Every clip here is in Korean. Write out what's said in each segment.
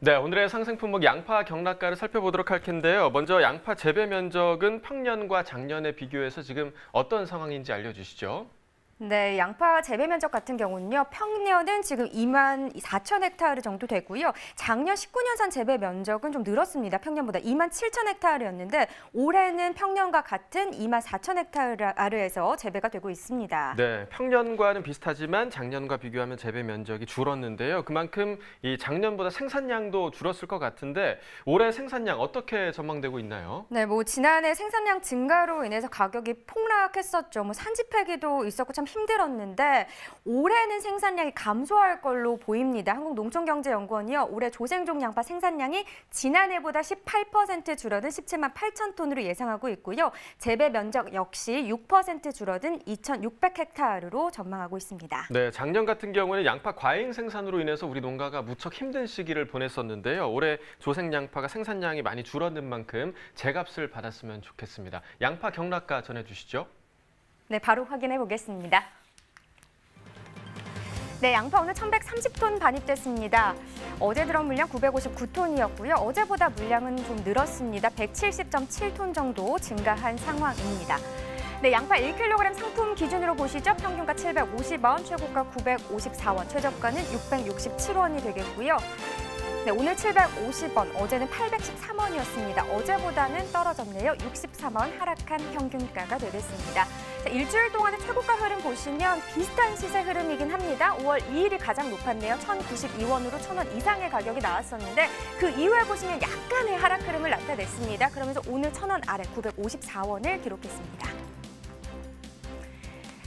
네, 오늘의 상생 품목 양파 경락가를 살펴보도록 할 텐데요. 먼저 양파 재배 면적은 평년과 작년에 비교해서 지금 어떤 상황인지 알려주시죠. 네, 양파 재배 면적 같은 경우는요. 평년은 지금 24,000헥타르 정도 되고요. 작년 19년산 재배 면적은 좀 늘었습니다. 평년보다 27,000헥타르였는데 올해는 평년과 같은 24,000헥타르에서 재배가 되고 있습니다. 네, 평년과는 비슷하지만 작년과 비교하면 재배 면적이 줄었는데요. 그만큼 이 작년보다 생산량도 줄었을 것 같은데 올해 생산량 어떻게 전망되고 있나요? 네, 지난해 생산량 증가로 인해서 가격이 폭락했었죠. 산지 폐기도 있었고 참 힘들었는데 올해는 생산량이 감소할 걸로 보입니다. 한국농촌경제연구원이요. 올해 조생종 양파 생산량이 지난해보다 18% 줄어든 17만 8천 톤으로 예상하고 있고요. 재배 면적 역시 6% 줄어든 2,600헥타르로 전망하고 있습니다. 네, 작년 같은 경우는 양파 과잉 생산으로 인해서 우리 농가가 무척 힘든 시기를 보냈었는데요. 올해 조생 양파가 생산량이 많이 줄어든 만큼 제값을 받았으면 좋겠습니다. 양파 경락가 전해주시죠. 네, 바로 확인해 보겠습니다. 네, 양파 오늘 1,130톤 반입됐습니다. 어제 들어온 물량 959톤이었고요. 어제보다 물량은 좀 늘었습니다. 170.7톤 정도 증가한 상황입니다. 네, 양파 1kg 상품 기준으로 보시죠. 평균가 750원, 최고가 954원, 최저가는 667원이 되겠고요. 네, 오늘 750원, 어제는 813원이었습니다. 어제보다는 떨어졌네요. 63원 하락한 평균가가 되겠습니다. 자, 일주일 동안의 최고가 흐름 보시면 비슷한 시세 흐름이긴 합니다. 5월 2일이 가장 높았네요. 1,092원으로 1,000원 이상의 가격이 나왔었는데 그 이후에 보시면 약간의 하락 흐름을 나타냈습니다. 그러면서 오늘 1,000원 아래 954원을 기록했습니다.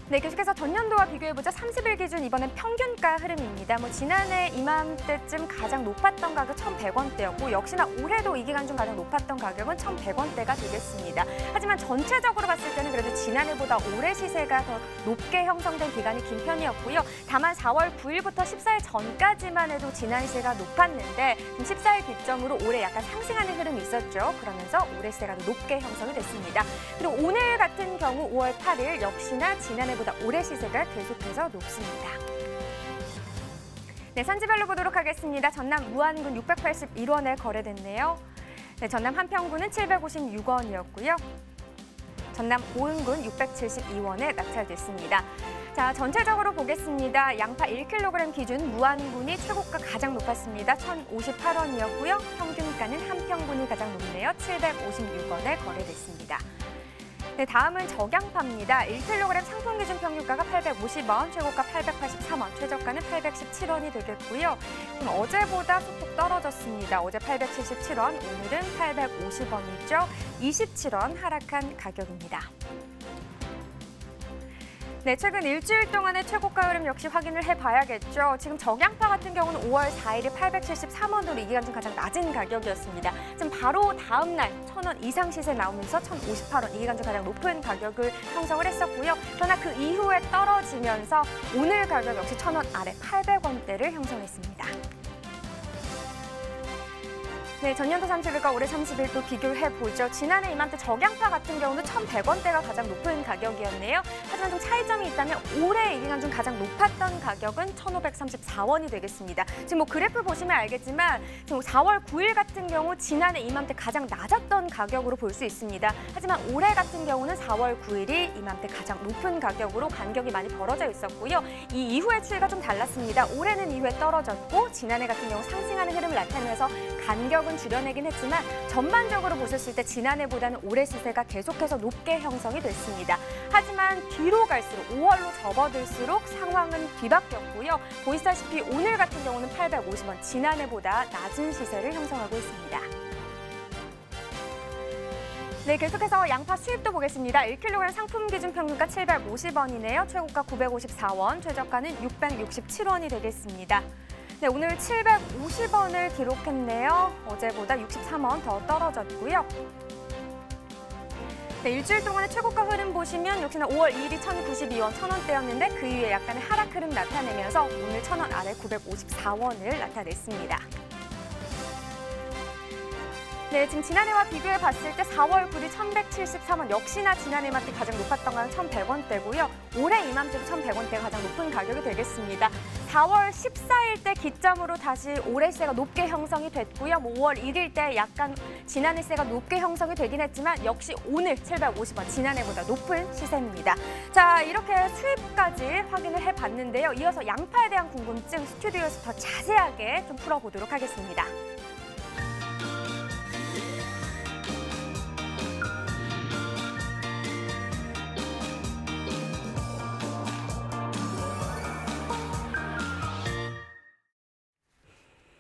네, 계속해서 전년도와 비교해보자 30일 기준 이번엔 평균가 흐름입니다. 지난해 이맘때쯤 가장 높았던 가격 1,100원대였고 역시나 올해도 이 기간 중 가장 높았던 가격은 1,100원대가 되겠습니다. 하지만 전체적으로 봤을 때는 그래도 지난해보다 올해 시세가 더 높게 형성된 기간이 긴 편이었고요. 다만 4월 9일부터 14일 전까지만 해도 지난 시세가 높았는데 14일 기점으로 올해 약간 상승하는 흐름이 있었죠. 그러면서 올해 시세가 더 높게 형성이 됐습니다. 그리고 오늘 같은 경우 5월 8일 역시나 지난해 보다 올해 시세가 계속해서 높습니다. 네, 산지별로 보도록 하겠습니다. 전남 무안군 681원에 거래됐네요. 네, 전남 한평군은 756원이었고요. 전남 보은군 672원에 낙찰됐습니다. 자, 전체적으로 보겠습니다. 양파 1kg 기준 무안군이 최고가 가장 높았습니다. 1,058원이었고요. 평균가는 한평군이 가장 높네요. 756원에 거래됐습니다. 네, 다음은 적양파입니다. 1kg 상품 기준 평균가가 850원, 최고가 883원, 최저가는 817원이 되겠고요. 어제보다 소폭 떨어졌습니다. 어제 877원, 오늘은 850원이죠. 27원 하락한 가격입니다. 네, 최근 일주일 동안의 최고가 흐름 역시 확인을 해봐야겠죠. 지금 적양파 같은 경우는 5월 4일이 873원으로 이 기간 중 가장 낮은 가격이었습니다. 지금 바로 다음 날 1,000원 이상 시세 나오면서 1,058원, 이 기간 중 가장 높은 가격을 형성을 했었고요. 그러나 그 이후에 떨어지면서 오늘 가격 역시 1,000원 아래 800원대를 형성했습니다. 네, 전년도 30일과 올해 30일 또 비교를 해보죠. 지난해 이맘때 적양파 같은 경우는 1,100원대가 가장 높은 가격이었네요. 하지만 좀 차이점이 있다면 올해 이 기간 중 가장 높았던 가격은 1,534원이 되겠습니다. 지금 그래프 보시면 알겠지만 지금 4월 9일 같은 경우 지난해 이맘때 가장 낮았던 가격으로 볼 수 있습니다. 하지만 올해 같은 경우는 4월 9일이 이맘때 가장 높은 가격으로 간격이 많이 벌어져 있었고요. 이 이후의 추이가 좀 달랐습니다. 올해는 이후에 떨어졌고 지난해 같은 경우 상승하는 흐름을 나타내면서 간격은 줄여내긴 했지만 전반적으로 보셨을 때 지난해보다는 올해 시세가 계속해서 높게 형성이 됐습니다. 하지만 뒤로 갈수록 5월로 접어들수록 상황은 뒤바뀌었고요. 보시다시피 오늘 같은 경우는 850원, 지난해보다 낮은 시세를 형성하고 있습니다. 네, 계속해서 양파 수입도 보겠습니다. 1kg 상품 기준 평균가 750원이네요. 최고가 954원, 최저가는 667원이 되겠습니다. 네, 오늘 750원을 기록했네요. 어제보다 63원 더 떨어졌고요. 네, 일주일 동안의 최고가 흐름 보시면 역시나 5월 2일이 1,092원, 1,000원대였는데 그 이후에 약간의 하락 흐름 나타내면서 오늘 1,000원 아래 954원을 나타냈습니다. 네, 지금 지난해와 비교해 봤을 때 4월 9일 1,173원, 역시나 지난해 이맘때 가장 높았던 건 1,100원대고요. 올해 이맘때도 1,100원대가 가장 높은 가격이 되겠습니다. 4월 14일 때 기점으로 다시 올해세가 높게 형성이 됐고요. 5월 1일 때 약간 지난해세가 높게 형성이 되긴 했지만 역시 오늘 750원, 지난해보다 높은 시세입니다. 자, 이렇게 수입까지 확인을 해봤는데요. 이어서 양파에 대한 궁금증 스튜디오에서 더 자세하게 좀 풀어보도록 하겠습니다.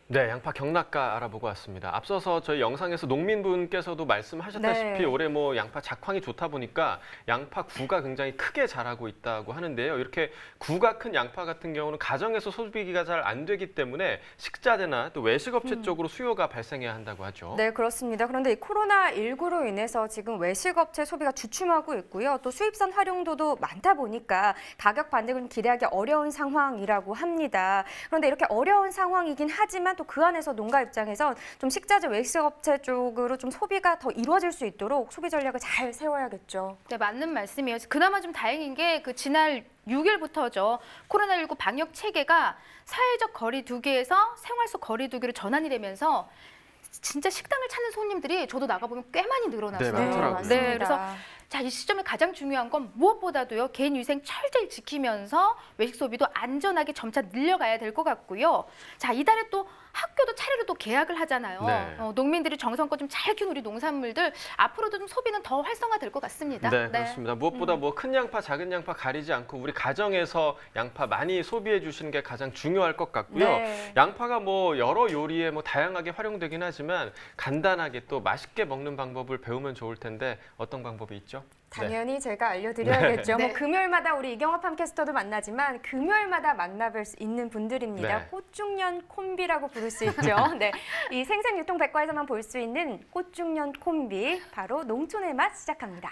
네, 양파 경락가 알아보고 왔습니다. 앞서서 저희 영상에서 농민분께서도 말씀하셨다시피 네. 올해 뭐 양파 작황이 좋다 보니까 양파 구가 굉장히 크게 자라고 있다고 하는데요. 이렇게 구가 큰 양파 같은 경우는 가정에서 소비가 잘 안 되기 때문에 식자재나 또 외식업체 쪽으로 수요가 발생해야 한다고 하죠. 네, 그렇습니다. 그런데 이 코로나19로 인해서 지금 외식업체 소비가 주춤하고 있고요. 또 수입산 활용도도 많다 보니까 가격 반등을 기대하기 어려운 상황이라고 합니다. 그런데 이렇게 어려운 상황이긴 하지만 또 그 안에서 농가 입장에서 좀 식자재 외식업체 쪽으로 좀 소비가 더 이루어질 수 있도록 소비 전략을 잘 세워야겠죠. 네, 맞는 말씀이에요. 그나마 좀 다행인 게 그 지난 6일부터죠. 코로나19 방역 체계가 사회적 거리 두기에서 생활 속 거리 두기로 전환이 되면서 진짜 식당을 찾는 손님들이 저도 나가보면 꽤 많이 늘어났어요. 네, 많더라고요. 맞습니다. 그래서 자, 이 시점에 가장 중요한 건 무엇보다도요. 개인 위생 철저히 지키면서 외식 소비도 안전하게 점차 늘려가야 될 것 같고요. 자, 이달에 또 학교도 차례로 또 개학을 하잖아요. 네. 농민들이 정성껏 좀 잘 키운 우리 농산물들 앞으로도 좀 소비는 더 활성화될 것 같습니다. 네, 그렇습니다. 무엇보다 뭐 큰 양파, 작은 양파 가리지 않고 우리 가정에서 양파 많이 소비해 주시는 게 가장 중요할 것 같고요. 네. 양파가 뭐 여러 요리에 뭐 다양하게 활용되긴 하지만 간단하게 또 맛있게 먹는 방법을 배우면 좋을 텐데 어떤 방법이 있죠? 당연히 제가 알려드려야겠죠. 네. 뭐 금요일마다 우리 이경화 팜캐스터도 만나지만 금요일마다 만나뵐 수 있는 분들입니다. 네. 꽃중년 콤비라고 부를 수 있죠. 네, 이 생생유통 백과에서만 볼 수 있는 꽃중년 콤비, 바로 농촌의 맛 시작합니다.